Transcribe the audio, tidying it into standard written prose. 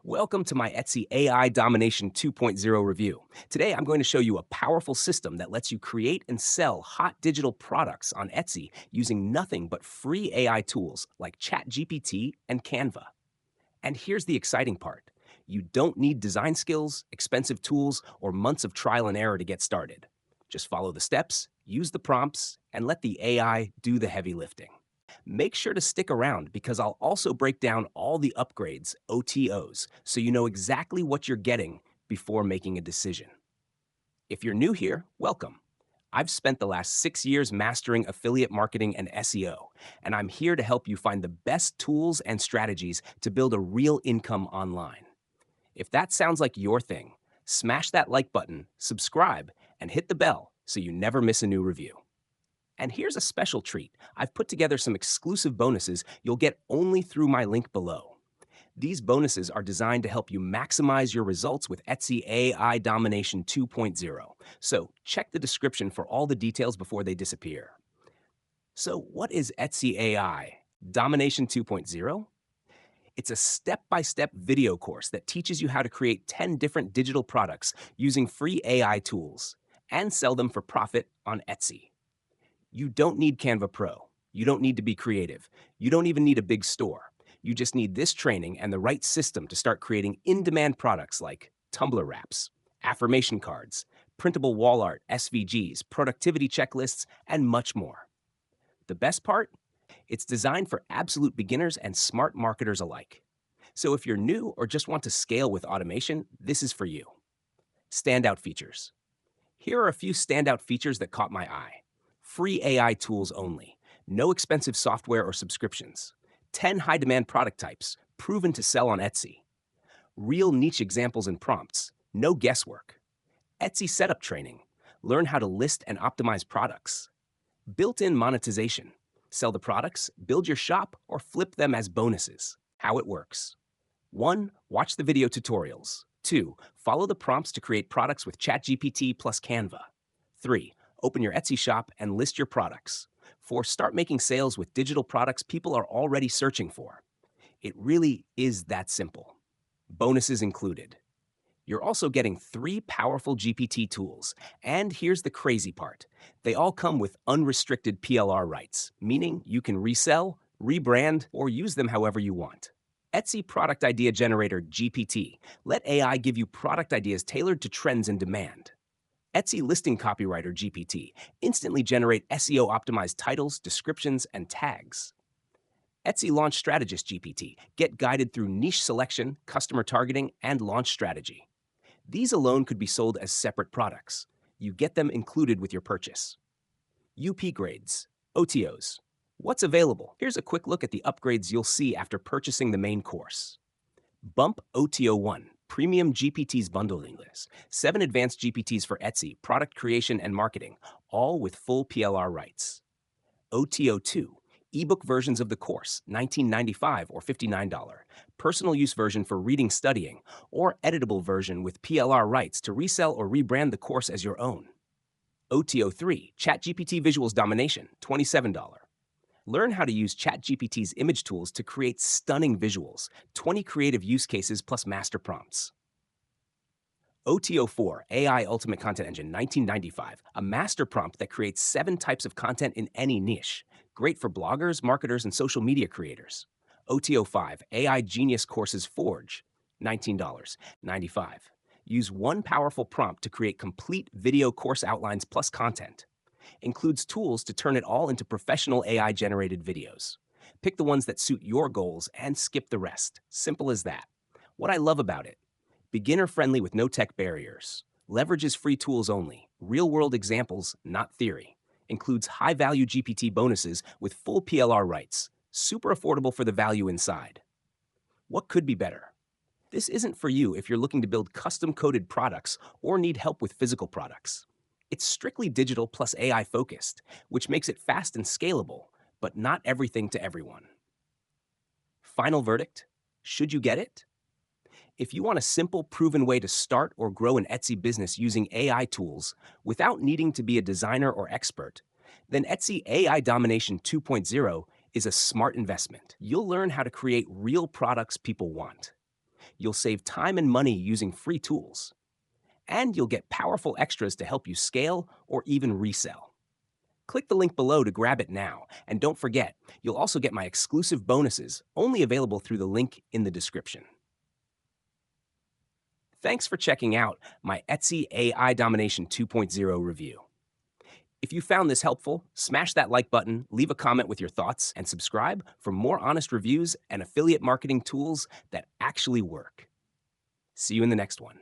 Welcome to my Etsy AI Domination 2.0 review. Today, I'm going to show you a powerful system that lets you create and sell hot digital products on Etsy using nothing but free AI tools like ChatGPT and Canva. And here's the exciting part. You don't need design skills, expensive tools, or months of trial and error to get started. Just follow the steps, use the prompts, and let the AI do the heavy lifting. Make sure to stick around because I'll also break down all the upgrades, OTOs, so you know exactly what you're getting before making a decision. If you're new here, welcome. I've spent the last 6 years mastering affiliate marketing and SEO, and I'm here to help you find the best tools and strategies to build a real income online. If that sounds like your thing, smash that like button, subscribe, and hit the bell so you never miss a new review. And here's a special treat. I've put together some exclusive bonuses you'll get only through my link below. These bonuses are designed to help you maximize your results with Etsy AI Domination 2.0. So check the description for all the details before they disappear. So what is Etsy AI Domination 2.0? It's a step-by-step video course that teaches you how to create 10 different digital products using free AI tools and sell them for profit on Etsy. You don't need Canva Pro. You don't need to be creative. You don't even need a big store. You just need this training and the right system to start creating in-demand products like tumbler wraps, affirmation cards, printable wall art, SVGs, productivity checklists, and much more. The best part? It's designed for absolute beginners and smart marketers alike. So if you're new or just want to scale with automation, this is for you. Standout features. Here are a few standout features that caught my eye. Free AI tools only. No expensive software or subscriptions. 10 high-demand product types, proven to sell on Etsy. Real niche examples and prompts. No guesswork. Etsy setup training. Learn how to list and optimize products. Built-in monetization. Sell the products, build your shop, or flip them as bonuses. How it works. 1. Watch the video tutorials. 2. Follow the prompts to create products with ChatGPT plus Canva. 3. Open your Etsy shop and list your products. 4. Start making sales with digital products people are already searching for. It really is that simple. Bonuses included. You're also getting 3 powerful GPT tools. And here's the crazy part. They all come with unrestricted PLR rights, meaning you can resell, rebrand, or use them however you want. Etsy Product Idea Generator GPT. Let AI give you product ideas tailored to trends and demand. Etsy Listing Copywriter GPT. Instantly generate SEO-optimized titles, descriptions, and tags. Etsy Launch Strategist GPT. Get guided through niche selection, customer targeting, and launch strategy. These alone could be sold as separate products. You get them included with your purchase. UP grades, OTOs. What's available? Here's a quick look at the upgrades you'll see after purchasing the main course. Bump OTO 1, Premium GPTs bundling list. 7 advanced GPTs for Etsy, product creation and marketing, all with full PLR rights. OTO 2, ebook versions of the course, $19.95 or $59. Personal use version for reading, studying, or editable version with PLR rights to resell or rebrand the course as your own. OTO 3, ChatGPT Visuals Domination, $27. Learn how to use ChatGPT's image tools to create stunning visuals, 20 creative use cases plus master prompts. OTO 4, AI Ultimate Content Engine, $19.95, a master prompt that creates 7 types of content in any niche. Great for bloggers, marketers, and social media creators. OTO 5, AI Genius Courses Forge, $19.95. Use one powerful prompt to create complete video course outlines plus content. Includes tools to turn it all into professional AI-generated videos. Pick the ones that suit your goals and skip the rest. Simple as that. What I love about it, beginner-friendly with no tech barriers. Leverages free tools only. Real-world examples, not theory. Includes high-value GPT bonuses with full PLR rights. Super affordable for the value inside. What could be better? This isn't for you if you're looking to build custom-coded products or need help with physical products. It's strictly digital plus AI focused, which makes it fast and scalable, but not everything to everyone. Final verdict, should you get it? If you want a simple, proven way to start or grow an Etsy business using AI tools without needing to be a designer or expert, then Etsy AI Domination 2.0 is a smart investment. You'll learn how to create real products people want. You'll save time and money using free tools. And you'll get powerful extras to help you scale or even resell. Click the link below to grab it now. And don't forget, you'll also get my exclusive bonuses, only available through the link in the description. Thanks for checking out my Etsy AI Domination 2.0 review. If you found this helpful, smash that like button, leave a comment with your thoughts, and subscribe for more honest reviews and affiliate marketing tools that actually work. See you in the next one.